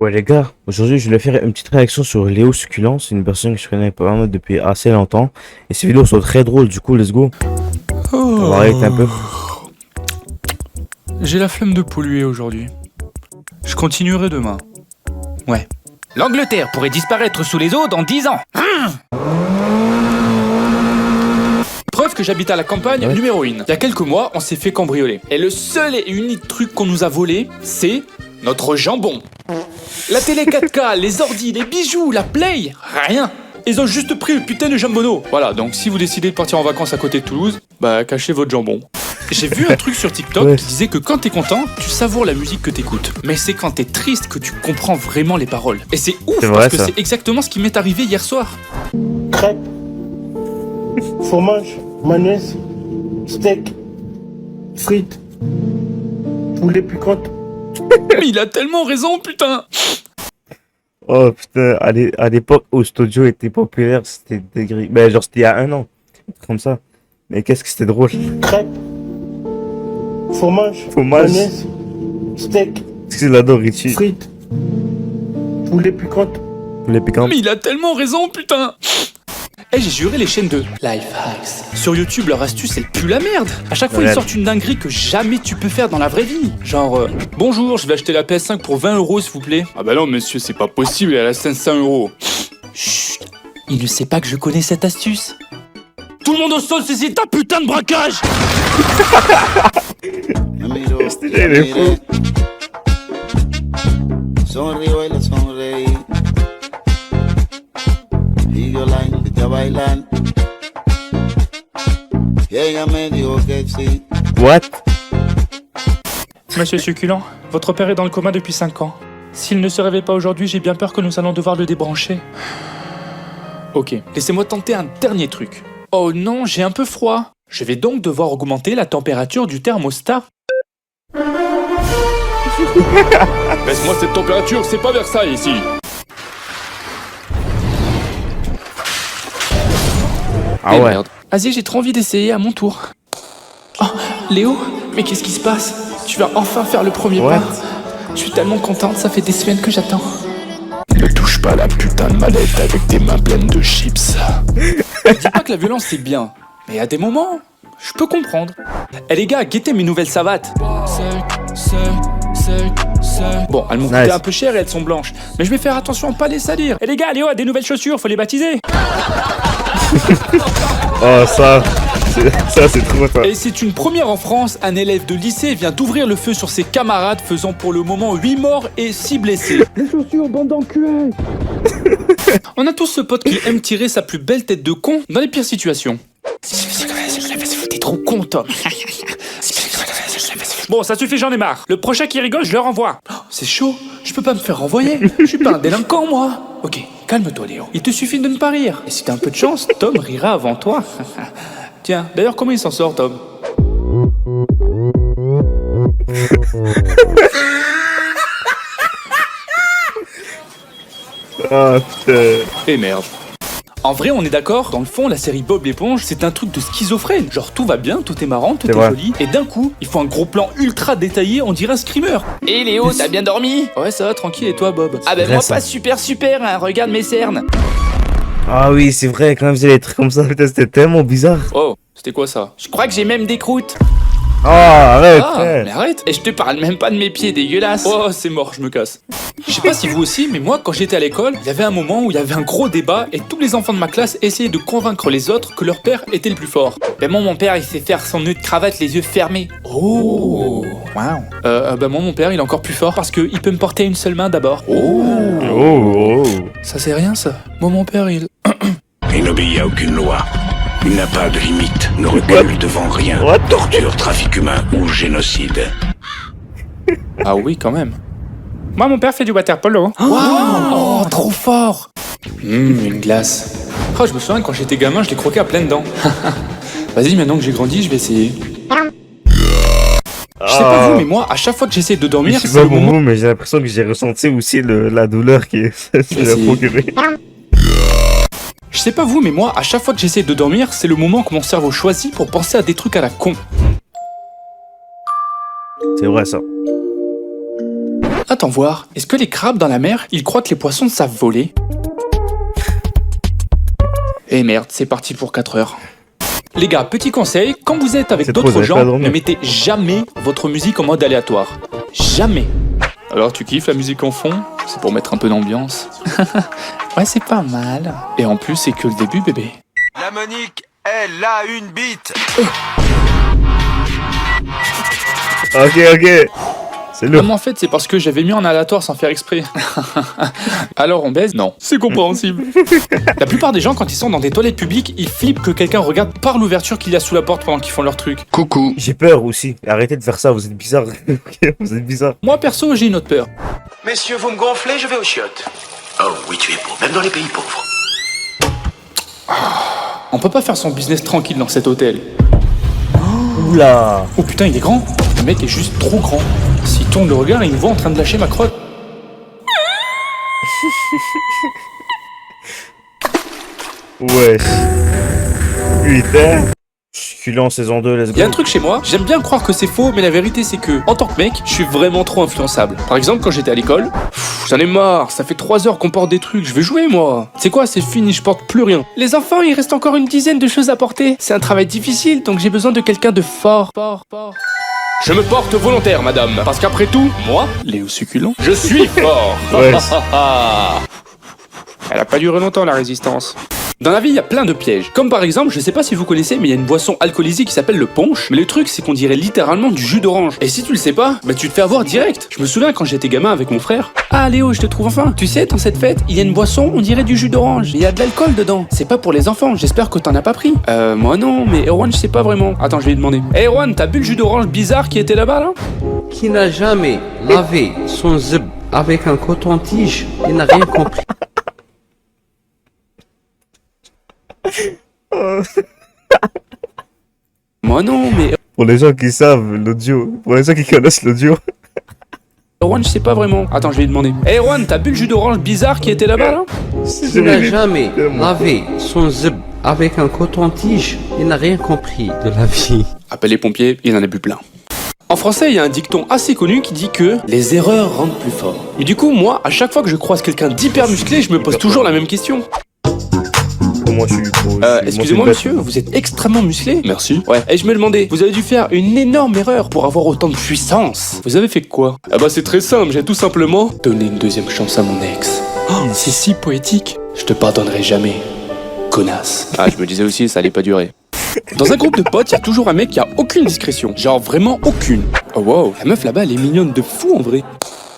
Ouais les gars, aujourd'hui je voulais faire une petite réaction sur Léo Succulent, c'est une personne que je connais pas mal depuis assez longtemps et ses vidéos sont très drôles, du coup let's go, on va arrêter un peu. J'ai la flemme de polluer aujourd'hui. Je continuerai demain. Ouais. L'Angleterre pourrait disparaître sous les eaux dans 10 ans. Preuve que j'habite à la campagne, Ouais. numéro 1. Il y a quelques mois, on s'est fait cambrioler. Et le seul et unique truc qu'on nous a volé, c'est notre jambon. La télé 4K, les ordis, les bijoux, la play, rien. Ils ont juste pris le putain de jambonneau. Voilà, donc si vous décidez de partir en vacances à côté de Toulouse, bah cachez votre jambon. J'ai vu un truc sur TikTok Ouais. qui disait que quand t'es content, tu savoures la musique que t'écoutes. Mais c'est quand t'es triste que tu comprends vraiment les paroles. Et c'est ouf C'est parce vrai, que ça. c'est exactement ce qui m'est arrivé hier soir. Crêpes, fromage, mayonnaise, steak, frites, poulet piquante. Mais il a tellement raison, putain. Oh putain, à l'époque où Studio était populaire, c'était dégré, ben genre c'était il y a un an, comme ça, mais qu'est-ce que c'était drôle. Crêpes, fromage, Fromage. mayonnaise, steak, Qu'est-ce qu'il adore Richie, frites, poulet piquante. les piquants. Mais il a tellement raison, putain. Eh, j'ai juré les chaînes de Lifehacks. Sur YouTube, leur astuce, elle pue la merde. À chaque fois, Ouais. ils sortent une dinguerie que jamais tu peux faire dans la vraie vie. Genre, bonjour, je vais acheter la PS5 pour 20 € s'il vous plaît. Ah bah non, monsieur, c'est pas possible, elle a 500 €. Chut, il ne sait pas que je connais cette astuce. Tout le monde au sol, c'est ta putain de braquage. Me miro, Este y la nene miré. Sonrío y le sonreí. Y yo la invité a bailar. Y ella me dijo que sí. What? Monsieur Succulent, votre père est dans le coma depuis 5 ans. S'il ne se réveille pas aujourd'hui, j'ai bien peur que nous allons devoir le débrancher. Ok, laissez-moi tenter un dernier truc. Oh non, j'ai un peu froid. Je vais donc devoir augmenter la température du thermostat. Baisse-moi cette température, c'est pas Versailles ici. Ah Eh ouais, merde. Vas-y, j'ai trop envie d'essayer à mon tour. Oh, Léo, mais qu'est-ce qui se passe? Tu vas enfin faire le premier What? pas. Je suis tellement contente, ça fait des semaines que j'attends. Ne touche pas la putain de manette avec tes mains pleines de chips. Dis pas que la violence c'est bien, mais à des moments, je peux comprendre. Eh les gars, guettez mes nouvelles savates. Bon, elles m'ont coûté Nice. un peu cher et elles sont blanches. Mais je vais faire attention à pas les salir. Eh les gars, Léo a des nouvelles chaussures, faut les baptiser. oh ça c'est trop ça. Et c'est une première en France, un élève de lycée vient d'ouvrir le feu sur ses camarades, faisant pour le moment 8 morts et 6 blessés. Les chaussures, bande d'enculés. On a tous ce pote qui aime tirer sa plus belle tête de con dans les pires situations. T'es trop con, Tom. Bon, ça suffit, j'en ai marre. Le prochain qui rigole, je le renvoie. Oh, c'est chaud, je peux pas me faire renvoyer. Je suis pas un délinquant, moi. Ok, calme-toi, Léo. Il te suffit de ne pas rire. Et si t'as un peu de chance, Tom rira avant toi. Tiens, d'ailleurs, comment il s'en sort, Tom? Ah putain. Et merde. En vrai, on est d'accord, dans le fond, la série Bob l'éponge, c'est un truc de schizophrène. Genre, tout va bien, tout est marrant, tout C'est est vrai. joli, et d'un coup, il faut un gros plan ultra détaillé, on dirait un screamer. Et Léo, t'as bien dormi? Ouais, ça va, tranquille, et toi, Bob? Ah ben Vrai, moi ça. pas super, hein. Regarde mes cernes. Ah oui c'est vrai, quand même faisait des trucs comme ça, putain c'était tellement bizarre. Oh, c'était quoi ça? Je crois que j'ai même des croûtes. Oh arrête, Ah, frère. mais arrête. Et je te parle même pas de mes pieds dégueulasses. Oh, c'est mort, je me casse. Je sais pas si vous aussi, mais moi, quand j'étais à l'école, il y avait un moment où il y avait un gros débat et tous les enfants de ma classe essayaient de convaincre les autres que leur père était le plus fort. Ben moi mon père il sait faire son nœud de cravate les yeux fermés. Oh. Waouh. Bah moi, mon père, il est encore plus fort parce qu'il peut me porter une seule main d'abord. Oh. Ça c'est rien, ça. Moi, mon père, il... Il n'obéit à aucune loi. Il n'a pas de limite, ne recule devant rien. What? Torture, trafic humain ou génocide. Ah oui, quand même. Moi, mon père fait du water polo. Oh, trop fort. Une glace. Oh, je me souviens, quand j'étais gamin, je les croquais à pleines dents. Vas-y, maintenant que j'ai grandi, je vais essayer. Je sais pas vous, mais moi, à chaque fois que j'essaie de dormir, Je sais c'est pas le pour moment... vous, mais j'ai l'impression que j'ai ressenti aussi la douleur qui s'est Vas-y. procurée. Je sais pas vous, mais moi, à chaque fois que j'essaie de dormir, c'est le moment que mon cerveau choisit pour penser à des trucs à la con. C'est vrai ça. Attends voir, est-ce que les crabes dans la mer, ils croient que les poissons savent voler? Eh merde, c'est parti pour 4 heures. Les gars, petit conseil, quand vous êtes avec C'est trop, d'autres vous allez pas gens, dormir. ne mettez jamais votre musique en mode aléatoire. Jamais. Alors tu kiffes la musique en fond? C'est pour mettre un peu d'ambiance. Ouais, c'est pas mal. Et en plus, c'est que le début, bébé. La Monique, elle a une bite. Ok. C'est Non, lourd. mais en fait, c'est parce que j'avais mis en aléatoire sans faire exprès. Alors on baise? Non. C'est compréhensible. La plupart des gens, quand ils sont dans des toilettes publiques, ils flippent que quelqu'un regarde par l'ouverture qu'il y a sous la porte pendant qu'ils font leur truc. Coucou. J'ai peur aussi. Arrêtez de faire ça, vous êtes bizarre. Ok, vous êtes bizarre. Moi, perso, j'ai une autre peur. Messieurs, vous me gonflez, je vais aux chiottes. Oh oui, tu es beau, même dans les pays pauvres. On peut pas faire son business tranquille dans cet hôtel. Oula. Oh putain, il est grand. Le mec est juste trop grand. S'il tourne le regard, il me voit en train de lâcher ma crotte. Ouais. Putain. Succulent saison 2, let's go. Il y a un truc chez moi, j'aime bien croire que c'est faux, mais la vérité c'est que, en tant que mec, je suis vraiment trop influençable. Par exemple, quand j'étais à l'école, j'en ai marre, ça fait 3 heures qu'on porte des trucs, je vais jouer moi. C'est quoi, c'est fini, je porte plus rien. Les enfants, il reste encore une dizaine de choses à porter. C'est un travail difficile, donc j'ai besoin de quelqu'un de fort. Je me porte volontaire, madame, parce qu'après tout, moi, Léo Succulent, je suis fort. Ouais. Elle a pas duré longtemps la résistance. Dans la vie, il y a plein de pièges. Comme par exemple, je sais pas si vous connaissez, mais il y a une boisson alcoolisée qui s'appelle le punch. Mais le truc, c'est qu'on dirait littéralement du jus d'orange. Et si tu le sais pas, bah tu te fais avoir direct. Je me souviens quand j'étais gamin avec mon frère. Ah Léo, je te trouve enfin. Tu sais, dans cette fête, il y a une boisson, on dirait du jus d'orange. Il y a de l'alcool dedans. C'est pas pour les enfants. J'espère que t'en as pas pris. Moi non, mais Erwan, je sais pas vraiment. Attends, je vais lui demander. Hey Erwan, t'as bu le jus d'orange bizarre qui était là-bas là? Qui n'a jamais lavé son zeb avec un coton-tige, il n'a rien compris. Moi non, mais Pour les gens qui savent l'audio, pour les gens qui connaissent l'audio. Erwan, je sais pas vraiment. Attends, je vais lui demander. Hey Erwan, t'as bu le jus d'orange bizarre qui était là-bas là? Qui n'a jamais lavé son zeb avec un coton-tige, il n'a rien compris de la vie. Appelle les pompiers, il en a bu plein. En français, il y a un dicton assez connu qui dit que les erreurs rendent plus fort. Et du coup, moi, à chaque fois que je croise quelqu'un d'hyper musclé, je me pose toujours la même question. Moi, je suis gros. Excusez-moi monsieur, vous êtes extrêmement musclé? Merci. Ouais. Et je me demandais, vous avez dû faire une énorme erreur pour avoir autant de puissance. Vous avez fait quoi? Ah bah c'est très simple, j'ai tout simplement donné une deuxième chance à mon ex. Oh, c'est si poétique. Je te pardonnerai jamais, connasse. Ah, je me disais aussi, ça allait pas durer. Dans un groupe de potes, il y a toujours un mec qui a aucune discrétion. Genre vraiment aucune. Oh wow, la meuf là-bas, elle est mignonne de fou en vrai.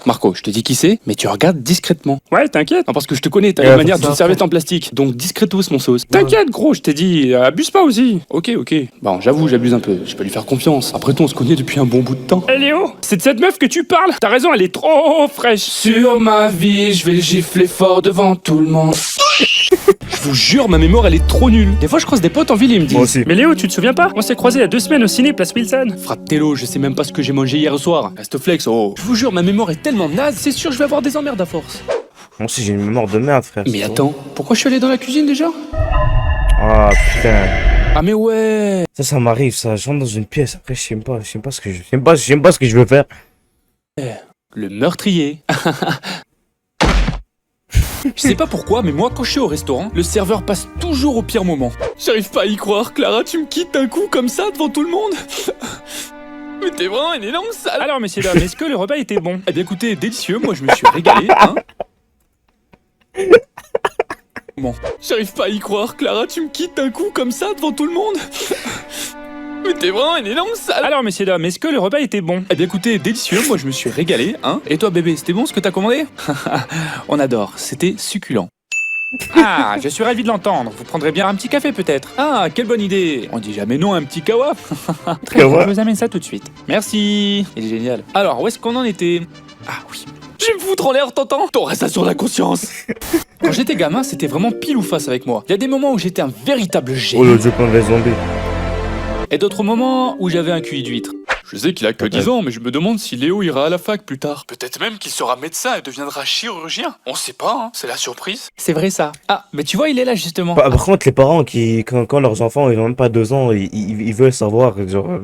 Marco, je te dis qui c'est, mais tu regardes discrètement. Ouais, t'inquiète. Non, parce que je te connais, t'as la manière d'une serviette en plastique. Donc discretos, mon sauce. T'inquiète, gros, je t'ai dit, abuse pas aussi. Ok. Bon, j'avoue, j'abuse un peu. Je peux lui faire confiance. Après tout, on se connaît depuis un bon bout de temps. Hé Léo, c'est de cette meuf que tu parles. T'as raison, elle est trop fraîche. Sur ma vie, je vais gifler fort devant tout le monde. Je vous jure, ma mémoire, elle est trop nulle. Des fois, je croise des potes en ville et ils me disent. Moi aussi. Mais Léo, tu te souviens pas? On s'est croisés il y a 2 semaines au ciné, place Wilson. Fratello, je sais même pas ce que j'ai mangé hier soir. Reste flex, oh. Je vous jure, ma mémoire est tellement naze, c'est sûr, je vais avoir des emmerdes à force. Moi aussi, j'ai une mémoire de merde, frère. Mais attends, pourquoi je suis allé dans la cuisine déjà? Ah, putain. Ah mais ouais. Ça m'arrive, ça. Je rentre dans une pièce. Après, je sais pas ce que je veux faire. Le meurtrier. Je sais pas pourquoi, mais moi, quand je suis au restaurant, le serveur passe toujours au pire moment. J'arrive pas à y croire, Clara, tu me quittes d'un coup comme ça devant tout le monde. Mais t'es vraiment une énorme sale. Alors, messieurs, dames, est-ce que le repas était bon? Eh bien, écoutez, délicieux, moi, je me suis régalé, hein. Bon, j'arrive pas à y croire, Clara, tu me quittes d'un coup comme ça devant tout le monde. Mais t'es vraiment une énorme sale. Alors, messieurs, dames, est-ce que le repas était bon? Eh bien, écoutez, délicieux, moi, je me suis régalé, hein. Et toi, bébé, c'était bon ce que t'as commandé? On adore, c'était succulent. Ah, je suis ravi de l'entendre. Vous prendrez bien un petit café peut-être? Ah, quelle bonne idée. On dit jamais non à un petit kawa. Très bien, je vous amène ça tout de suite. Merci. Il est génial. Alors, où est-ce qu'on en était? Ah oui. Je vais me foutre en l'air, t'entends? T'aurais ça sur la conscience. Quand j'étais gamin, c'était vraiment pile ou face avec moi. Il y a des moments où j'étais un véritable génie. Oh, le jeu plein de zombies. Et d'autres moments où j'avais un QI d'huître. Je sais qu'il a que 10 ans, mais je me demande si Léo ira à la fac plus tard. Peut-être même qu'il sera médecin et deviendra chirurgien. On sait pas, hein, c'est la surprise. C'est vrai ça. Ah, mais tu vois, il est là justement. Par contre, les parents quand leurs enfants ils ont même pas 2 ans, ils veulent savoir, genre,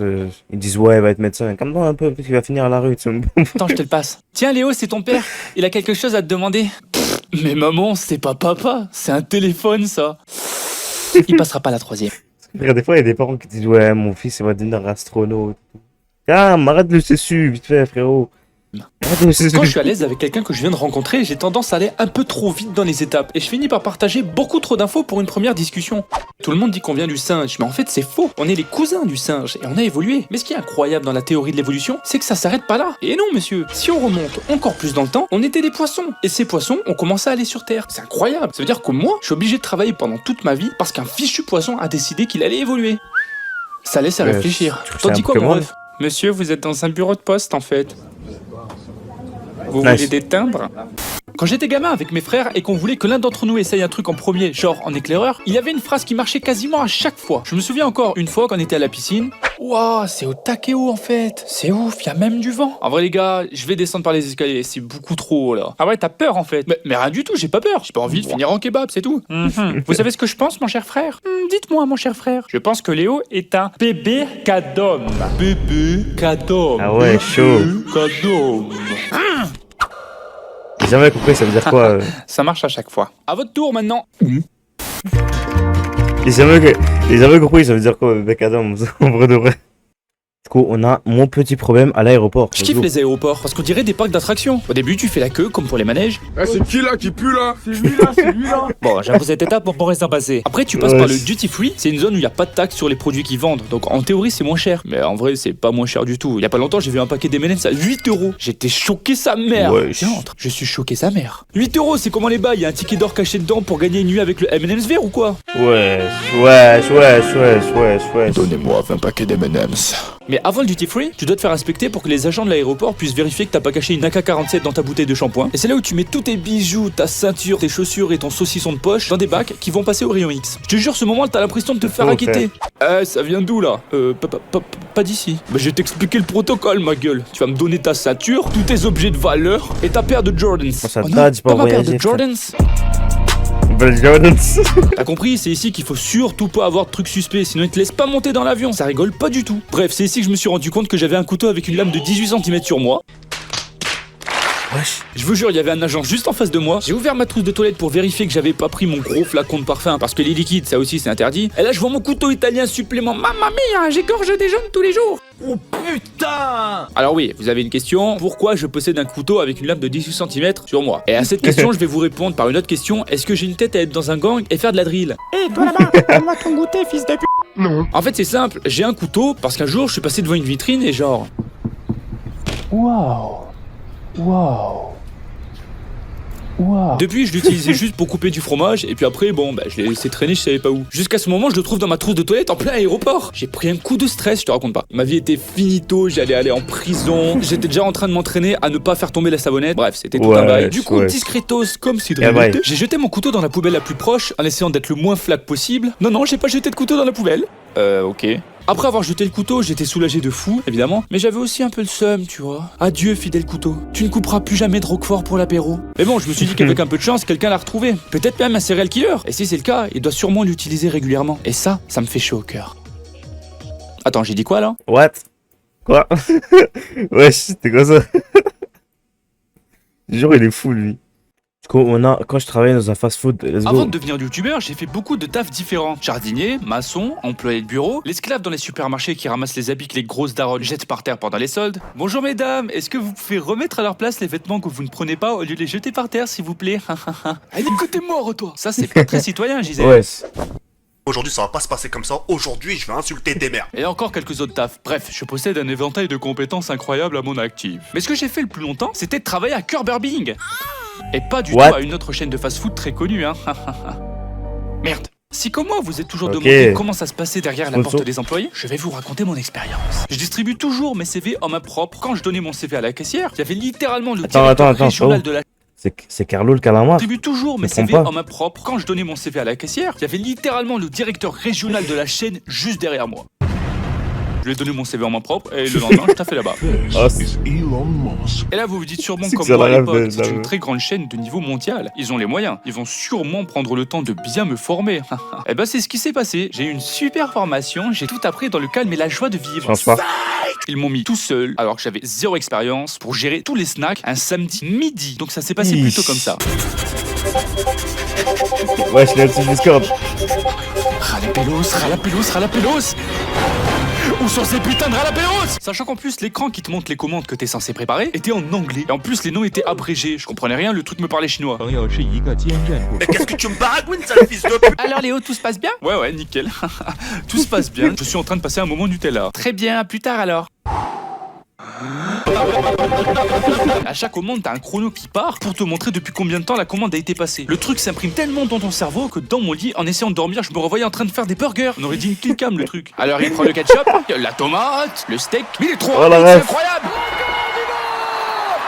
ils disent ouais, il va être médecin. Calme-toi un peu, parce qu'il va finir à la rue. Attends, je te le passe. Tiens, Léo, c'est ton père. Il a quelque chose à te demander. Mais maman, c'est pas papa, c'est un téléphone ça. Il passera pas la 3e. Des fois, il y a des parents qui disent ouais, mon fils il va devenir astronaute. Calme, arrête le CSU, vite fait, frérot. Quand je suis à l'aise avec quelqu'un que je viens de rencontrer, j'ai tendance à aller un peu trop vite dans les étapes et je finis par partager beaucoup trop d'infos pour une première discussion. Tout le monde dit qu'on vient du singe, mais en fait c'est faux. On est les cousins du singe et on a évolué. Mais ce qui est incroyable dans la théorie de l'évolution, c'est que ça s'arrête pas là. Et non monsieur, si on remonte encore plus dans le temps, on était des poissons. Et ces poissons ont commencé à aller sur Terre. C'est incroyable. Ça veut dire que moi, je suis obligé de travailler pendant toute ma vie parce qu'un fichu poisson a décidé qu'il allait évoluer. Ça laisse à réfléchir. T'en dis quoi mon ref? Monsieur, vous êtes dans un bureau de poste en fait. Vous voulez des timbres? Quand j'étais gamin avec mes frères et qu'on voulait que l'un d'entre nous essaye un truc en premier, genre en éclaireur, il y avait une phrase qui marchait quasiment à chaque fois. Je me souviens encore une fois quand on était à la piscine. Waouh, c'est au taquet haut en fait. C'est ouf, y a même du vent. En vrai les gars, je vais descendre par les escaliers, c'est beaucoup trop haut là. Ah ouais, t'as peur en fait. Mais rien du tout, j'ai pas peur. J'ai pas envie de finir en kebab, c'est tout. Vous savez ce que je pense, mon cher frère? Dites-moi, mon cher frère. Je pense que Léo est un bébé cadom. Bébé cadom. Ah ouais, chaud. Cadom. J'ai jamais compris, ça veut dire quoi Ça marche à chaque fois. À votre tour maintenant. J'ai jamais compris, ça veut dire quoi, mec Adam, en vrai de vrai. Du coup, on a mon petit problème à l'aéroport. Je kiffe les aéroports parce qu'on dirait des parcs d'attractions. Au début, tu fais la queue comme pour les manèges. Eh, c'est qui là qui pue là? C'est lui là. Bon, j'avoue cette étape pour rester passé. Après, tu passes par le duty free. C'est une zone où il n'y a pas de taxe sur les produits qu'ils vendent. Donc en théorie, c'est moins cher. Mais en vrai, c'est pas moins cher du tout. Il y a pas longtemps, j'ai vu un paquet d'M&M's à 8 €. J'étais choqué sa mère. Ouais. Tiens, entre. Je suis choqué sa mère. 8 €, c'est comment les bails? Il y a un ticket d'or caché dedans pour gagner une nuit avec le M&M's vert ou quoi? Ouais. Donnez-moi 20 paquets d'M&M's. Mais avant le duty free, tu dois te faire inspecter pour que les agents de l'aéroport puissent vérifier que t'as pas caché une AK-47 dans ta bouteille de shampoing. Et c'est là où tu mets tous tes bijoux, ta ceinture, tes chaussures et ton saucisson de poche dans des bacs qui vont passer au rayon X. Je te jure, ce moment, t'as l'impression de te faire acquitter. Ça vient d'où là? Pas d'ici. Bah, je vais t'expliquer le protocole, ma gueule. Tu vas me donner ta ceinture, tous tes objets de valeur et ta paire de Jordans. Ça dis pas ma paire voyager, de Jordans. T'as compris, c'est ici qu'il faut surtout pas avoir de trucs suspects, sinon ils te laissent pas monter dans l'avion, ça rigole pas du tout. Bref, c'est ici que je me suis rendu compte que j'avais un couteau avec une lame de 18 cm sur moi. Wesh. Je vous jure, il y avait un agent juste en face de moi. J'ai ouvert ma trousse de toilette pour vérifier que j'avais pas pris mon gros flacon de parfum parce que les liquides, ça aussi c'est interdit. Et là, je vois mon couteau italien supplément. Mamma mia, j'égorge des jeunes tous les jours. Oh putain! Alors oui, vous avez une question. Pourquoi je possède un couteau avec une lame de 18 cm sur moi? Et à cette question, je vais vous répondre par une autre question. Est-ce que j'ai une tête à être dans un gang et faire de la drill? Hé, toi là-bas, donne-moi ton goûter, fils de p***. Non. En fait, c'est simple. J'ai un couteau parce qu'un jour, je suis passé devant une vitrine et genre... Waouh. Depuis, je l'utilisais juste pour couper du fromage, et puis après, bon, bah, je l'ai laissé traîner, je savais pas où. Jusqu'à ce moment, je le trouve dans ma trousse de toilette en plein aéroport. J'ai pris un coup de stress, je te raconte pas. Ma vie était finito, j'allais aller en prison. J'étais déjà en train de m'entraîner à ne pas faire tomber la savonnette. Bref, c'était tout un bail. Du coup, discretos, comme si de rien n'était, j'ai jeté mon couteau dans la poubelle la plus proche, en essayant d'être le moins flac possible. Non, j'ai pas jeté de couteau dans la poubelle. Ok. Après avoir jeté le couteau, j'étais soulagé de fou, évidemment, mais j'avais aussi un peu le seum, tu vois. Adieu, fidèle couteau. Tu ne couperas plus jamais de Roquefort pour l'apéro. Mais bon, je me suis dit qu'avec un peu de chance, quelqu'un l'a retrouvé. Peut-être même un serial killer. Et si c'est le cas, il doit sûrement l'utiliser régulièrement. Et ça me fait chaud au cœur. Attends, j'ai dit quoi là? What? Quoi? Wesh, c'était quoi ça? Genre, il est fou lui. Du coup, quand je travaillais dans un fast-food, avant de devenir youtubeur, j'ai fait beaucoup de tafs différents. Jardinier, maçon, employé de bureau, l'esclave dans les supermarchés qui ramasse les habits que les grosses daronnes jettent par terre pendant les soldes. Bonjour mesdames, est-ce que vous pouvez remettre à leur place les vêtements que vous ne prenez pas au lieu de les jeter par terre, s'il vous plaît? Allez, côté mort, toi. Ça, c'est pas très citoyen, Gisèle. Ouais. Aujourd'hui, ça va pas se passer comme ça. Aujourd'hui, je vais insulter des mères. Et encore quelques autres tafs. Bref, je possède un éventail de compétences incroyables à mon actif. Mais ce que j'ai fait le plus longtemps, c'était de travailler à Curber Bing. Et pas du tout à une autre chaîne de fast-food très connue, hein. Merde. Si comme moi, vous êtes toujours demandé comment ça se passait derrière la porte des employés, je vais vous raconter mon expérience. Je distribue toujours mes CV en main propre. Quand je donnais mon CV à la caissière, il y avait littéralement le directeur régional de la... C'est Carlo le calamar. Je distribue toujours mes CV en main propre. Quand je donnais mon CV à la caissière, il y avait littéralement le directeur régional de la chaîne juste derrière moi. Je lui ai donné mon CV en main propre et le lendemain, je taffais là-bas. Ah, Et là, vous vous dites sûrement C'est comme que ça moi à rêve l'époque, de- c'est une très grande chaîne de niveau mondial. Ils ont les moyens. Ils vont sûrement prendre le temps de bien me former. Et ben, c'est ce qui s'est passé. J'ai eu une super formation. J'ai tout appris dans le calme et la joie de je vivre. pense pas. Ils m'ont mis tout seul, alors que j'avais zéro expérience, pour gérer tous les snacks un samedi midi. Donc ça s'est passé plutôt comme ça. Ouais, je l'ai au-dessus du Discord. Ralapelos. Où sont ces putains de ralapelos? Sachant qu'en plus, l'écran qui te montre les commandes que t'es censé préparer était en anglais. Et en plus, les noms étaient abrégés. Je comprenais rien, le truc me parlait chinois. Mais qu'est-ce que tu me baragouines, sale fils de pute? Alors Léo, tout se passe bien? Ouais, nickel. Tout se passe bien. Je suis en train de passer un moment Nutella. Très bien, à plus tard alors. À chaque commande, t'as un chrono qui part pour te montrer depuis combien de temps la commande a été passée. Le truc s'imprime tellement dans ton cerveau que dans mon lit, en essayant de dormir, je me revoyais en train de faire des burgers. On aurait dit une kill cam le truc. Alors il prend le ketchup, la tomate, le steak, mais il est trop Oh la rapide, c'est ref. incroyable.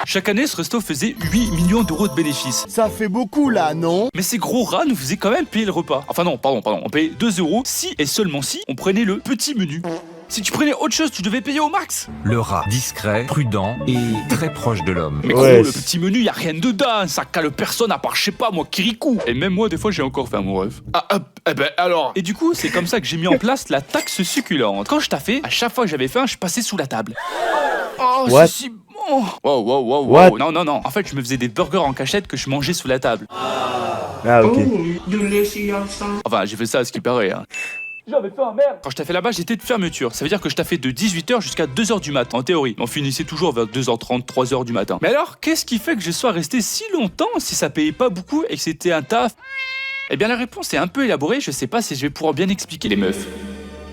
Chaque année, ce resto faisait 8 millions d'euros de bénéfices. Ça fait beaucoup là, non? Mais ces gros rats nous faisaient quand même payer le repas. Enfin non, pardon. On payait 2 euros si et seulement si on prenait le petit menu. Si tu prenais autre chose, tu devais payer au max. Le rat, discret, prudent et très proche de l'homme. Mais gros, Ouais. le petit menu, y a rien dedans. Ça cale personne à part, je sais pas, moi, Kirikou. Et même moi, des fois, j'ai encore fait mon rêve. Ah, eh ben alors. Et du coup, c'est comme ça que j'ai mis en place la taxe succulente. Quand je taffais, à chaque fois que j'avais faim, je passais sous la table. Oh, What? c'est si bon. Wow. What? Non. En fait, je me faisais des burgers en cachette que je mangeais sous la table. Ah, ok. Enfin, j'ai fait ça à ce qui paraît, hein. J'avais faim, merde. Quand je taffais là-bas, j'étais de fermeture. Ça veut dire que je taffais de 18h jusqu'à 2h du matin, en théorie. On finissait toujours vers 2h30, 3h du matin. Mais alors, qu'est-ce qui fait que je sois resté si longtemps si ça payait pas beaucoup et que c'était un taf? Eh bien, la réponse est un peu élaborée. Je sais pas si je vais pouvoir bien expliquer les meufs.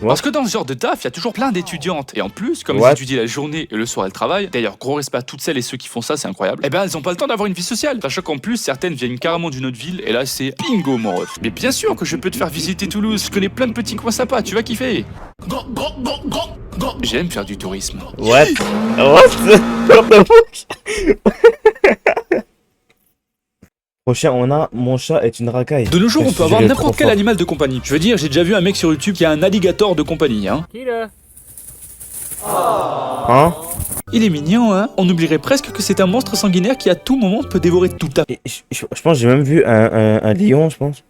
Parce que dans ce genre de taf, il y a toujours plein d'étudiantes. Et en plus, comme elles étudient la journée et le soir elles travaillent, d'ailleurs, gros respect à toutes celles et ceux qui font ça, c'est incroyable, eh ben elles ont pas le temps d'avoir une vie sociale. Sachant qu'en plus, certaines viennent carrément d'une autre ville, et là c'est bingo mon ref. Mais bien sûr que je peux te faire visiter Toulouse, je connais plein de petits coins sympas, tu vas kiffer. J'aime faire du tourisme. What? What the fuck? Prochain, on a Mon chat est une racaille. De nos jours, on Je peut avoir dirais n'importe trop quel fort. animal de compagnie. Je veux dire, j'ai déjà vu un mec sur YouTube qui a un alligator de compagnie, hein. Hein? Il est mignon, hein. On oublierait presque que c'est un monstre sanguinaire qui à tout moment peut dévorer tout à... Et je pense que j'ai même vu un lion, je pense.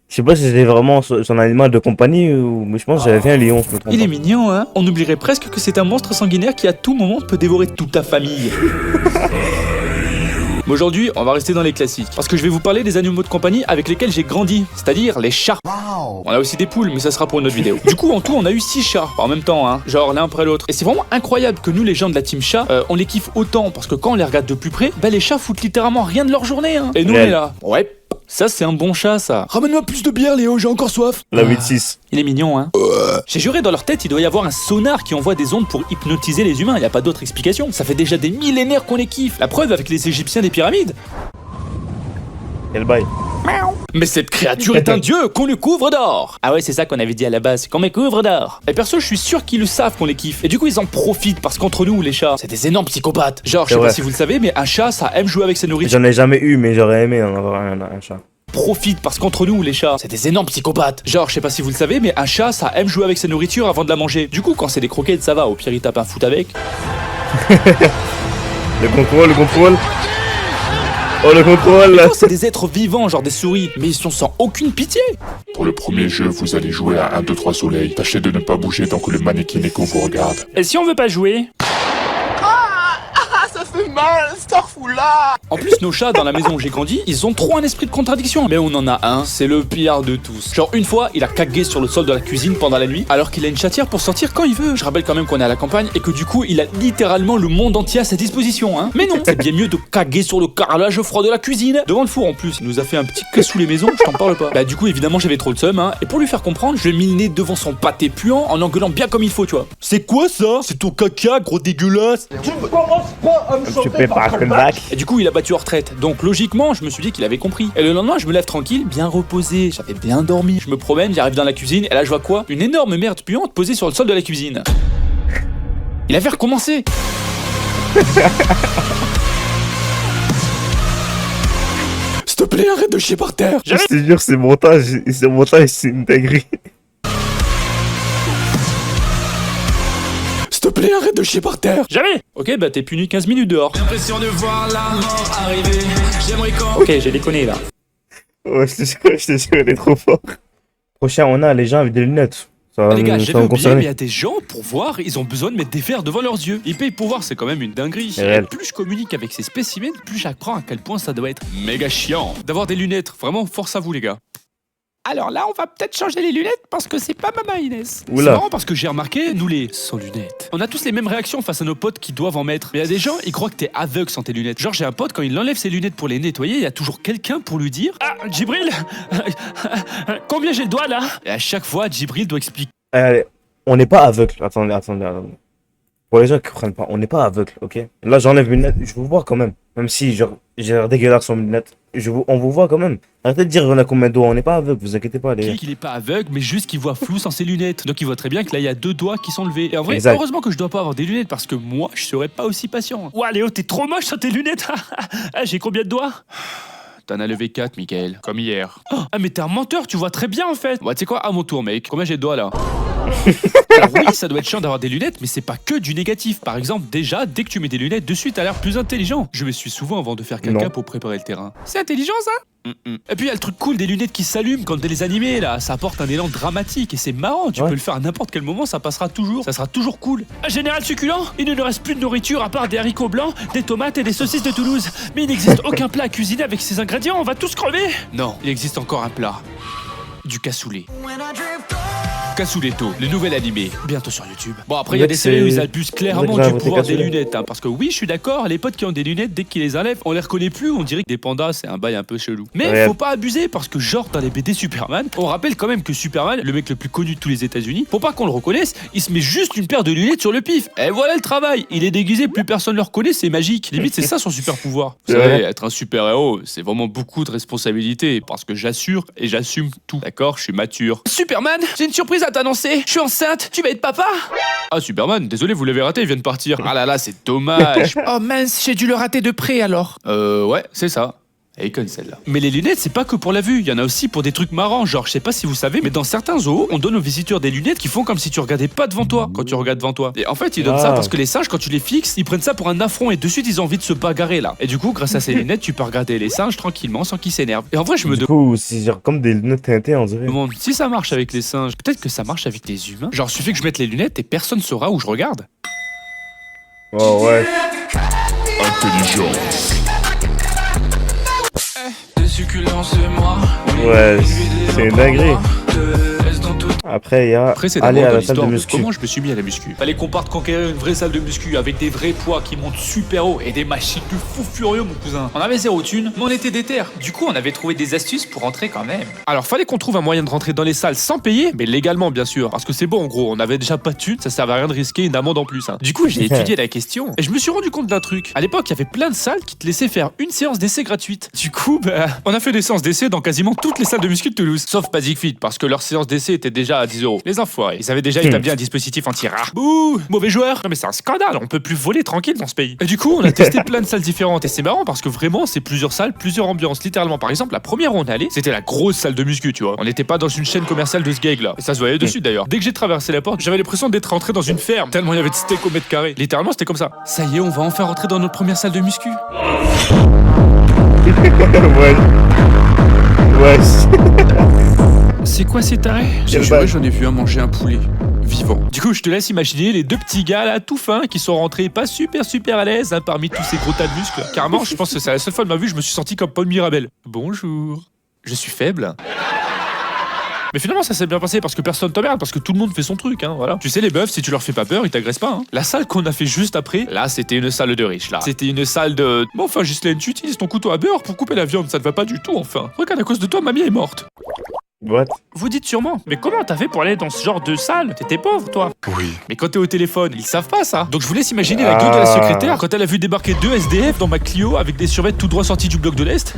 Je sais pas si c'était vraiment son animal de compagnie ou... Mais je pense que j'avais vu un lion, je me trompe Il est pas. mignon, hein. On oublierait presque que c'est un monstre sanguinaire qui à tout moment peut dévorer toute ta famille. Mais aujourd'hui, on va rester dans les classiques. Parce que je vais vous parler des animaux de compagnie avec lesquels j'ai grandi. C'est-à-dire les chats. On a aussi des poules, mais ça sera pour une autre vidéo. Du coup, en tout, on a eu 6 chats. En même temps, hein. Genre l'un après l'autre. Et c'est vraiment incroyable que nous, les gens de la team chat, on les kiffe autant. Parce que quand on les regarde de plus près, bah les chats foutent littéralement rien de leur journée, hein. Et nous, on est là. Ouais. Ça, c'est un bon chat, ça. Ramène-moi plus de bière, Léo, j'ai encore soif. La 8-6. Il est mignon, hein. J'ai juré dans leur tête, il doit y avoir un sonar qui envoie des ondes pour hypnotiser les humains. Y a pas d'autre explication. Ça fait déjà des millénaires qu'on les kiffe. La preuve avec les Égyptiens des pyramides. Quel bail. Mais cette créature est un dieu qu'on le couvre d'or. Ah ouais, c'est ça qu'on avait dit à la base, qu'on me couvre d'or. Et perso, je suis sûr qu'ils le savent qu'on les kiffe. Et du coup, ils en profitent parce qu'entre nous, les chats, c'est des énormes psychopathes. Genre, je sais C'est pas vrai. si vous le savez, mais un chat, ça aime jouer avec sa nourriture. J'en ai jamais eu, mais j'aurais aimé en avoir un chat. Profite parce qu'entre nous, les chats, c'est des énormes psychopathes. Genre, je sais pas si vous le savez, mais un chat, ça aime jouer avec sa nourriture avant de la manger. Du coup, quand c'est des croquettes, ça va. Au pire, il tape un foot avec. Le contrôle. Oh, le contrôle. Quand c'est des êtres vivants, genre des souris, mais ils sont sans aucune pitié. Pour le premier jeu, vous allez jouer à 1, 2, 3 soleil. Tâchez de ne pas bouger tant que le mannequin Neko vous regarde. Et si on veut pas jouer? En plus, nos chats dans la maison où j'ai grandi, ils ont trop un esprit de contradiction. Mais on en a un, c'est le pire de tous. Genre une fois, il a cagué sur le sol de la cuisine pendant la nuit, alors qu'il a une chatière pour sortir quand il veut. Je rappelle quand même qu'on est à la campagne et que du coup, il a littéralement le monde entier à sa disposition, hein. Mais non, c'est bien mieux de caguer sur le carrelage froid de la cuisine. Devant le four en plus, il nous a fait un petit casse sous les maisons, je t'en parle pas. Bah du coup, évidemment, j'avais trop le seum, hein. Et pour lui faire comprendre, je l'ai mis le nez devant son pâté puant en engueulant bien comme il faut, tu vois. C'est quoi ça? C'est ton caca, gros dégueulasse. Tu peux pas come back. Et du coup, il a battu en retraite. Donc logiquement, je me suis dit qu'il avait compris. Et le lendemain, je me lève tranquille, bien reposé. J'avais bien dormi. Je me promène, j'arrive dans la cuisine, et là, je vois quoi? Une énorme merde puante posée sur le sol de la cuisine. Il avait recommencé. S'il te plaît, arrête de chier par terre. Je te jure, c'est montage, c'est une dinguerie. plaît, arrête de chier par terre. Jamais. Ok, bah t'es puni 15 minutes dehors. L'impression de voir la mort arriver. J'aimerais quand... Ok, j'ai déconné là. Ouais, je te jure, il est trop fort. Prochain, on a les gens avec des lunettes. Ça va Les gars, nous- j'avais ça va nous oublié, mais il y concerner. a des gens, pour voir, ils ont besoin de mettre des verres devant leurs yeux. Ils payent pour voir, c'est quand même une dinguerie. C'est réel. Et plus je communique avec ces spécimens, plus j'apprends à quel point ça doit être méga chiant d'avoir des lunettes. Vraiment, force à vous les gars. Alors là, on va peut-être changer les lunettes parce que c'est pas Mama Inès. C'est Oula. marrant parce que j'ai remarqué, nous les sans lunettes, on a tous les mêmes réactions face à nos potes qui doivent en mettre. Mais il y a des gens, ils croient que t'es aveugle sans tes lunettes. Genre, j'ai un pote, quand il enlève ses lunettes pour les nettoyer, il y a toujours quelqu'un pour lui dire Ah, Djibril combien j'ai le doigt là? Et à chaque fois, Djibril doit expliquer. Allez, on n'est pas aveugle. Attendez. Pour les gens qui comprennent pas, on n'est pas aveugle, ok? Là, j'enlève mes lunettes, je vous vois quand même. Même si genre, j'ai l'air dégueulasse sans mes lunettes, on vous voit quand même. Arrêtez de dire on a combien de doigts, on n'est pas aveugle, vous inquiétez pas, les gars. Qu'il est pas aveugle, mais juste qu'il voit flou sans ses lunettes. Donc il voit très bien que là il y a 2 doigts qui sont levés. Et en vrai, Exact. heureusement que je dois pas avoir des lunettes parce que moi je serais pas aussi patient. Ouah, Léo, t'es trop moche sans tes lunettes. Ah, j'ai combien de doigts? T'en as levé 4, Michael, comme hier. Ah, mais t'es un menteur, tu vois très bien en fait. Ouais, tu sais quoi, à mon tour, mec. Combien j'ai de doigts là? Alors oui, ça doit être chiant d'avoir des lunettes, mais c'est pas que du négatif. Par exemple, déjà, dès que tu mets des lunettes, de suite t'as l'air plus intelligent. Je me suis souvent avant de faire caca Non. pour préparer le terrain. C'est intelligent ça? Et puis il y a le truc cool des lunettes qui s'allument quand t'es les animés là, ça apporte un élan dramatique et c'est marrant, tu Ouais. peux le faire à n'importe quel moment, ça passera toujours, ça sera toujours cool. Ah, Général succulent, il ne nous reste plus de nourriture à part des haricots blancs, des tomates et des saucisses de Toulouse. Mais il n'existe aucun plat à cuisiner avec ces ingrédients, on va tous crever. Non, il existe encore un plat. Du cassoulet. Cassouletto, le nouvel animé, bientôt sur YouTube. Bon après il y a Vous des êtes séries où c'est- ils abusent vous clairement êtes du grave voté pouvoir des cassoulet. lunettes, hein, parce que oui je suis d'accord, les potes qui ont des lunettes, dès qu'ils les enlèvent, on les reconnaît plus, on dirait que des pandas c'est un bail un peu chelou. Mais Réel. faut pas abuser parce que genre dans les BD Superman, on rappelle quand même que Superman, le mec le plus connu de tous les États-Unis, pour pas qu'on le reconnaisse, il se met juste une paire de lunettes sur le pif. Et voilà le travail, il est déguisé, plus personne le reconnaît, c'est magique. Limite c'est ça son super pouvoir. Vous C'est savez, vrai. être un super héros, c'est vraiment beaucoup de responsabilités parce que j'assure et j'assume tout. D'accord, je suis mature. Superman, j'ai une surprise à t'annoncer. Je suis enceinte, tu vas être papa. Ah Superman, désolé, vous l'avez raté, il vient de partir. Ah là là, c'est dommage. Oh mince, j'ai dû le rater de près alors. Ouais, c'est ça. Elle est conne celle-là. Mais les lunettes, c'est pas que pour la vue, il y en a aussi pour des trucs marrants. Genre, je sais pas si vous savez, mais dans certains zoos, on donne aux visiteurs des lunettes qui font comme si tu regardais pas devant toi quand tu regardes devant toi. Et en fait, ils donnent ça Ah. parce que les singes, quand tu les fixes, ils prennent ça pour un affront et de suite, ils ont envie de se bagarrer là. Et du coup, grâce à ces lunettes, tu peux regarder les singes tranquillement sans qu'ils s'énervent. Et en vrai, je me Du coup, c'est genre comme des lunettes teintées, on dirait. demande si ça marche avec les singes, peut-être que ça marche avec les humains. Genre, suffit que je mette les lunettes et personne saura où je regarde. Oh ouais. Intelligent. Ouais, c'est une dinguerie. Après, il y a Après, c'est aller d'abord à dans la salle de l'histoire de muscu. comment je me suis mis à la muscu. Fallait qu'on parte conquérir une vraie salle de muscu avec des vrais poids qui montent super haut et des machines de fou furieux, mon cousin. On avait 0 thune, mais on était déter. Du coup, on avait trouvé des astuces pour rentrer quand même. Alors, fallait qu'on trouve un moyen de rentrer dans les salles sans payer, mais légalement, bien sûr. Parce que c'est bon, en gros, on avait déjà pas de thune, ça servait à rien de risquer une amende en plus. Hein. Du coup, j'ai étudié la question et je me suis rendu compte d'un truc. À l'époque, il y avait plein de salles qui te laissaient faire une séance d'essai gratuite. Du coup, bah, on a fait des séances d'essai dans quasiment toutes les salles de muscu de Toulouse. Sauf Basic Fit, parce que leur séance d'essai était déjà à 10 €. Les enfoirés. Ils avaient déjà établi un dispositif anti-rat. Bouh, mauvais joueur. Non mais c'est un scandale, on peut plus voler tranquille dans ce pays. Et du coup, on a testé plein de salles différentes et c'est marrant parce que vraiment, c'est plusieurs salles, plusieurs ambiances. Littéralement, par exemple, la première où on allait, c'était la grosse salle de muscu, tu vois. On n'était pas dans une chaîne commerciale de sgeg là. Et ça se voyait dessus d'ailleurs. Dès que j'ai traversé la porte, j'avais l'impression d'être rentré dans une ferme. Tellement il y avait de steak au mètre carré. Littéralement, c'était comme ça. Ça y est, on va enfin rentrer dans notre première salle de muscu. Ouais. Ouais. C'est quoi cet arrêt? Quel bail. J'en ai vu un manger un poulet. Vivant. Du coup, je te laisse imaginer les deux petits gars là, tout fins, qui sont rentrés pas super à l'aise hein, parmi tous ces gros tas de muscles. Carrément, je pense que c'est la seule fois de ma vie, je me suis senti comme Paul Mirabel. Bonjour. Je suis faible. Mais finalement, ça s'est bien passé parce que personne t'emmerde, parce que tout le monde fait son truc, hein, voilà. Tu sais, les meufs, si tu leur fais pas peur, ils t'agressent pas, hein. La salle qu'on a fait juste après, là, c'était une salle de riches, là. C'était une salle de. Bon, enfin, Ghislaine, tu utilises ton couteau à beurre pour couper la viande, ça te va pas du tout, enfin. Regarde, à cause de toi, mamie est morte. What? Vous dites sûrement, mais comment t'as fait pour aller dans ce genre de salle? T'étais pauvre, toi. Oui. Mais quand t'es au téléphone, ils savent pas ça. Donc je vous laisse imaginer la gueule de la secrétaire quand elle a vu débarquer 2 SDF dans ma Clio avec des survêtements tout droit sortis du bloc de l'Est.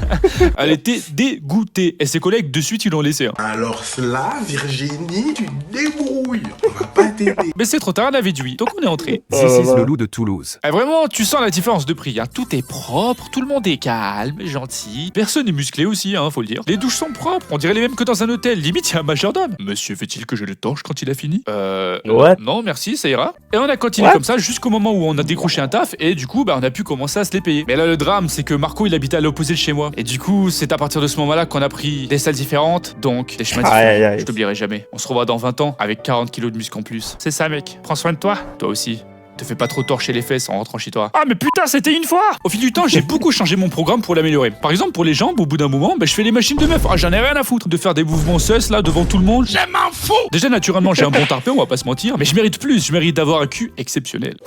Elle était dégoûtée. Et ses collègues, de suite, ils l'ont laissé. Hein. Alors cela, Virginie, tu te débrouilles. On va pas Mais c'est trop tard, on avait dit oui, donc on est entré. Oh là This is là. le loup de Toulouse. Et vraiment, tu sens la différence de prix. Hein. Tout est propre, tout le monde est calme, gentil. Personne n'est musclé aussi, hein, faut le dire. Les douches sont propres, on dirait les mêmes que dans un hôtel. Limite, il y a un majordome. Monsieur, fait-il que je le torche quand il a fini What? Non, merci, ça ira. Et on a continué What? comme ça jusqu'au moment où on a décroché un taf et du coup, bah, on a pu commencer à se les payer. Mais là, le drame, c'est que Marco, il habitait à l'opposé de chez moi. Et du coup, c'est à partir de ce moment-là qu'on a pris des salles différentes, donc des chemins différents. Aïe, aïe, aïe. Je t'oublierai jamais. On se revoit dans 20 ans avec 40 kilos de muscles en plus. C'est ça, mec. Prends soin de toi. Toi aussi. Te fais pas trop torcher les fesses en rentrant chez toi. Ah mais putain, c'était une fois. Au fil du temps, j'ai beaucoup changé mon programme pour l'améliorer. Par exemple, pour les jambes, au bout d'un moment, bah, je fais les machines de meuf. Ah, j'en ai rien à foutre de faire des mouvements sus là devant tout le monde. Je m'en fous. Déjà, naturellement, j'ai un bon tarpé, on va pas se mentir. Mais je mérite plus. Je mérite d'avoir un cul exceptionnel.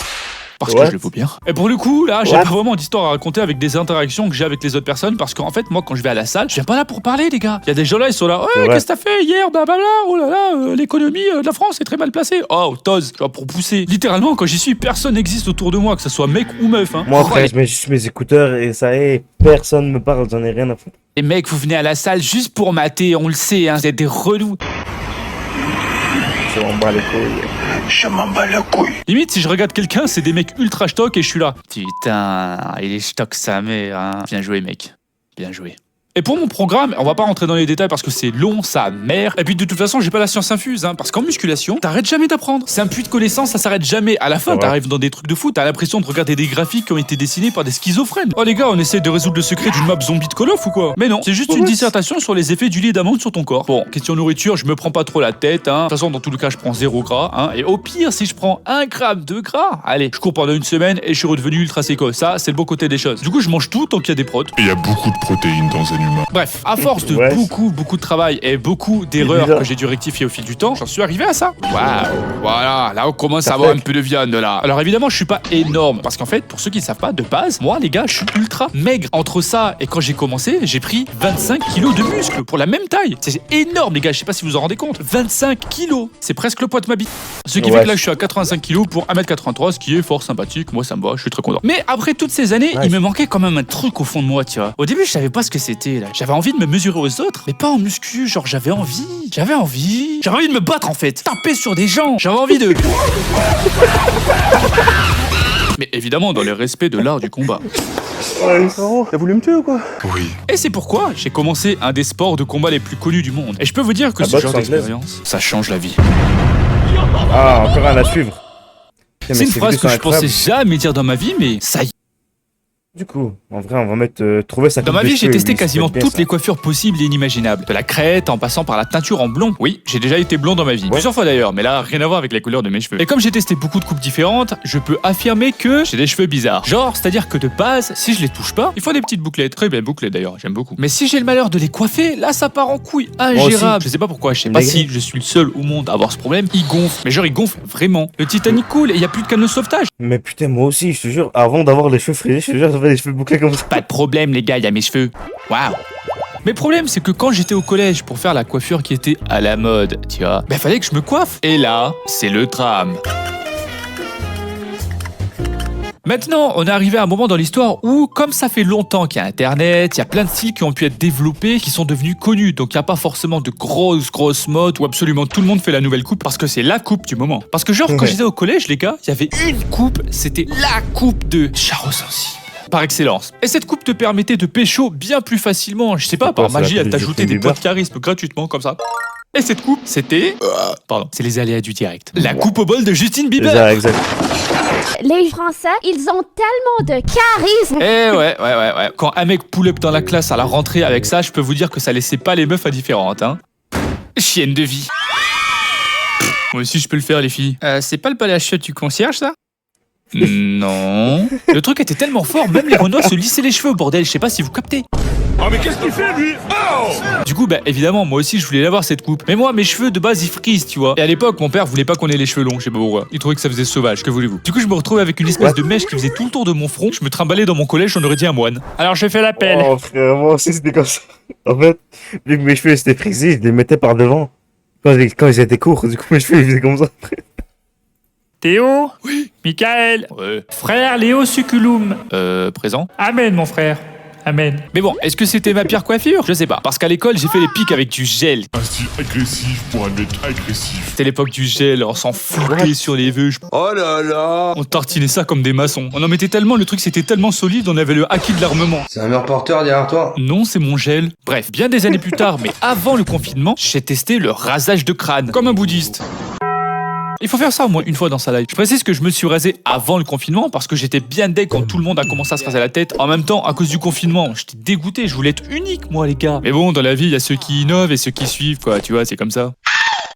Parce que What? je le vaux bien. Et pour le coup, là, j'ai What? pas vraiment d'histoire à raconter avec des interactions que j'ai avec les autres personnes. Parce qu'en fait, moi, quand je vais à la salle, je viens pas là pour parler, les gars. Il y a des gens là, ils sont là. C'est Ouais, vrai. qu'est-ce que t'as fait hier? Blablabla. Oh là là, l'économie de la France est très mal placée. Oh, Toz, genre pour pousser. Littéralement, quand j'y suis, personne n'existe autour de moi, que ce soit mec ou meuf. Hein. Moi, Oh, frère, les- je mets juste mes écouteurs et ça est, personne me parle, j'en ai rien à foutre. Et mec, vous venez à la salle juste pour mater, on le sait, hein, vous êtes des relous. Je m'en bats les couilles. Je m'en bats la couille. Limite, si je regarde quelqu'un, c'est des mecs ultra stock et je suis là. Putain, il est stock sa mère, hein. Bien joué, mec. Bien joué. Et pour mon programme, on va pas rentrer dans les détails parce que c'est long, sa mère. Et puis de toute façon, j'ai pas la science infuse, hein, parce qu'en musculation, t'arrêtes jamais d'apprendre. C'est un puits de connaissances, ça s'arrête jamais. À la fin, Ouais. t'arrives dans des trucs de fou, t'as l'impression de regarder des graphiques qui ont été dessinés par des schizophrènes. Oh les gars, on essaie de résoudre le secret d'une map zombie de Call of ou quoi? Mais non, c'est juste une Ouais. dissertation sur les effets du lait d'amande sur ton corps. Bon, question nourriture, je me prends pas trop la tête, hein. De toute façon, dans tout le cas, je prends 0 gras, hein. Et au pire, si je prends 1 gramme de gras, allez, je cours pendant une semaine et je suis redevenu ultra séco. Ça, c'est le beau côté des choses. Du coup, je mange tout tant qu'il y a des protes. Et il y a beaucoup de protéines dans un humain. Bref, à force de Ouais. beaucoup de travail et beaucoup C'est d'erreurs bizarre. que j'ai dû rectifier au fil du temps, j'en suis arrivé à ça. Waouh, voilà, là on commence à avoir un peu de viande là. Alors évidemment, je suis pas énorme parce qu'en fait, pour ceux qui ne savent pas, de base, moi les gars, je suis ultra maigre. Entre ça et quand j'ai commencé, j'ai pris 25 kilos de muscle pour la même taille. C'est énorme les gars, je sais pas si vous en rendez compte. 25 kilos, c'est presque le poids de ma bite. Ce qui fait Ouais. que là, je suis à 85 kilos pour 1m83, ce qui est fort sympathique. Moi, ça me va, je suis très content. Mais après toutes ces années, Ouais. il me manquait quand même un truc au fond de moi, tu vois. Au début, je savais pas ce que c'était là. J'avais envie de me mesurer aux autres, mais pas en muscu. Genre, j'avais envie de me battre en fait, taper sur des gens. J'avais envie de. Mais évidemment, dans le respect de l'art du combat. T'as voulu me tuer ou quoi? Oui. Et c'est pourquoi j'ai commencé un des sports de combat les plus connus du monde. Et je peux vous dire que La ce boxe genre anglaise. d'expérience, ça change la vie. Ah, encore un à suivre. Putain, C'est mais une ces phrase vidéos que sont je pensais incroyables. jamais dire dans ma vie, mais ça y est. Du coup, en vrai, on va mettre trouver sa Dans coupe ma de vie, j'ai cheveux, testé lui, ça quasiment peut être bien, toutes ça. les coiffures possibles et inimaginables. De la crête en passant par la teinture en blond. Oui, j'ai déjà été blond dans ma vie. Ouais. Plusieurs fois d'ailleurs, mais là, rien à voir avec la couleur de mes cheveux. Et comme j'ai testé beaucoup de coupes différentes, je peux affirmer que j'ai des cheveux bizarres. Genre, c'est-à-dire que de base, si je les touche pas, il faut des petites bouclettes. Très bien bouclées d'ailleurs, j'aime beaucoup. Mais si j'ai le malheur de les coiffer, là, ça part en couille. Ingérable. Je sais pas pourquoi, je sais pas Les si je suis le seul au monde à avoir ce problème. Il gonfle. Mais genre, il gonfle vraiment. Le Titanic coule et il y a plus de canne de sauvetage. Mais putain, moi aussi, je te jure, avant d'avoir les cheveux frisés, je te jure, j'avais les cheveux bouclés comme ça. Pas de problème, les gars, il y a mes cheveux. Waouh! Mais le problème, c'est que quand j'étais au collège pour faire la coiffure qui était à la mode, tu vois, ben fallait que je me coiffe. Et là, c'est le drame. Maintenant, on est arrivé à un moment dans l'histoire où, comme ça fait longtemps qu'il y a Internet, il y a plein de styles qui ont pu être développés, qui sont devenus connus. Donc, il n'y a pas forcément de grosses modes où absolument tout le monde fait la nouvelle coupe parce que c'est la coupe du moment. Parce que genre, quand Ouais. j'étais au collège, les gars, il y avait une coupe, c'était la coupe de Charo Sensible. Par excellence. Et cette coupe te permettait de pécho bien plus facilement. Je sais pas, C'est par quoi, c'est magie, la à coupe de t'ajouter Justin des points de Bieber charisme gratuitement, comme ça. Et cette coupe, c'était... Pardon, c'est les aléas du direct. La coupe au bol de Justin Bieber. Exact. Les Français, ils ont tellement de charisme. Eh ouais. Quand un mec pull-up dans la classe à la rentrée avec ça, je peux vous dire que ça laissait pas les meufs indifférentes, hein. Chienne de vie. Moi aussi, je peux le faire, les filles. C'est pas le palais du concierge, ça? Non. Le truc était tellement fort, même les Renois se lissaient les cheveux, bordel. Je sais pas si vous captez. Oh, mais qu'est-ce qu'il fait, lui? Du coup, bah évidemment, moi aussi je voulais l'avoir cette coupe. Mais moi, mes cheveux de base ils frisent, tu vois. Et à l'époque, mon père voulait pas qu'on ait les cheveux longs, je sais pas pourquoi. Il trouvait que ça faisait sauvage, que voulez-vous. Du coup, je me retrouvais avec une espèce de mèche qui faisait tout le tour de mon front. Je me trimballais dans mon collège, j'en aurais dit un moine. Alors je fais l'appel. Oh frère, moi aussi c'était comme ça. En fait, vu que mes cheveux étaient frisés, je les mettais par devant. Quand ils étaient courts, du coup mes cheveux ils faisaient comme ça. Théo? Oui. Michael? Ouais. Frère Léo Suculum. Présent. Amen, mon frère. Amen. Mais bon, est-ce que c'était ma pire coiffure? Je sais pas. Parce qu'à l'école, j'ai fait les pics avec du gel. Un style agressif pour un mec agressif. C'était l'époque du gel, on s'en foutait sur les vœux. Oh là là. On tartinait ça comme des maçons. On en mettait tellement, le truc c'était tellement solide, on avait le acquis de l'armement. C'est un mur porteur derrière toi. Non, c'est mon gel. Bref, bien des années plus tard, mais avant le confinement, j'ai testé le rasage de crâne, comme un bouddhiste. Il faut faire ça au moins une fois dans sa life. Je précise que je me suis rasé avant le confinement parce que j'étais bien deg quand tout le monde a commencé à se raser la tête. En même temps, à cause du confinement, j'étais dégoûté, je voulais être unique moi les gars. Mais bon, dans la vie, il y a ceux qui innovent et ceux qui suivent quoi, tu vois, c'est comme ça.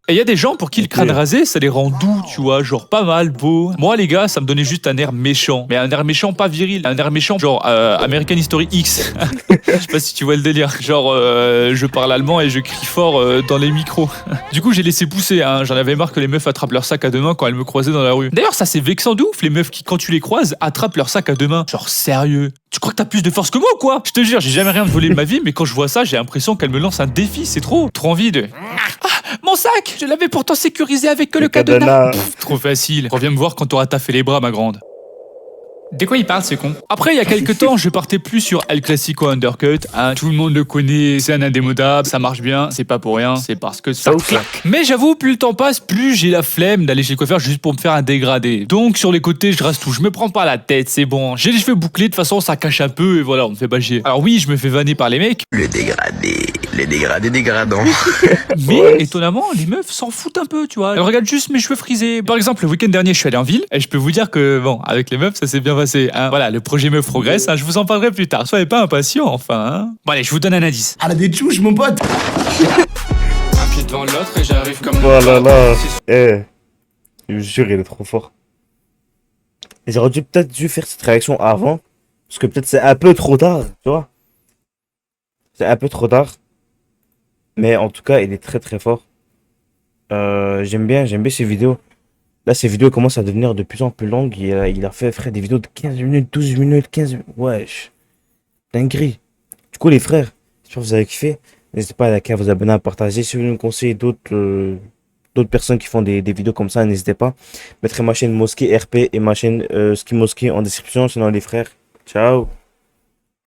Et il y a des gens pour qui le crâne rasé, ça les rend doux, tu vois, genre pas mal, beau. Moi, les gars, ça me donnait juste un air méchant. Mais un air méchant pas viril, un air méchant genre American History X. Je sais pas si tu vois le délire. Genre, je parle allemand et je crie fort dans les micros. Du coup, j'ai laissé pousser, hein. J'en avais marre que les meufs attrapent leur sac à deux mains quand elles me croisaient dans la rue. D'ailleurs, ça c'est vexant de ouf, les meufs qui, quand tu les croises, attrapent leur sac à deux mains. Genre, sérieux? Tu crois que t'as plus de force que moi ou quoi? Je te jure, j'ai jamais rien volé de ma vie, mais quand je vois ça, j'ai l'impression qu'elle me lance un défi, c'est trop. Trop envie de... Ah, mon sac! Je l'avais pourtant sécurisé avec le cadenas. Trop facile. Reviens me voir quand t'auras taffé les bras, ma grande. De quoi il parle, ce con? Après, il y a quelques temps, je partais plus sur El Clasico Undercut. Hein, tout le monde le connaît, c'est un indémodable, ça marche bien, c'est pas pour rien, c'est parce que ça claque. Mais j'avoue, plus le temps passe, plus j'ai la flemme d'aller chez le coiffeur juste pour me faire un dégradé. Donc, sur les côtés, je rase tout, je me prends pas la tête, c'est bon. J'ai les cheveux bouclés, de toute façon, ça cache un peu, et voilà, on me fait pas chier. Alors oui, je me fais vanner par les mecs. Le dégradé dégradant. Mais étonnamment, les meufs s'en foutent un peu, tu vois. Elles regardent juste mes cheveux frisés. Par exemple, le week-end dernier, je suis allé en ville et je peux vous dire que, bon, avec les meufs, ça s'est bien passé. Hein. Voilà, le projet meuf progresse. Hein. Je vous en parlerai plus tard. Soyez pas impatients, enfin. Hein. Bon, allez, je vous donne un indice. Elle a des tchouches, mon pote. Un pied devant l'autre et j'arrive comme... Oh là là. Eh. Je vous jure, il est trop fort. J'aurais peut-être dû faire cette réaction avant. Parce que peut-être c'est un peu trop tard, tu vois. C'est un peu trop tard. Mais en tout cas, il est très très fort. J'aime bien ses vidéos. Là, ses vidéos commencent à devenir de plus en plus longues. Il a fait frère, des vidéos de 15 minutes, 12 minutes, 15 minutes. Wesh. Dinguerie. Du coup, les frères, j'espère que vous avez kiffé. N'hésitez pas à liker, à vous abonner, à partager. Si vous voulez me conseiller d'autres personnes qui font des vidéos comme ça, n'hésitez pas. Je mettrai ma chaîne Mosquée RP et ma chaîne Ski Mosquée en description. Sinon, les frères, ciao.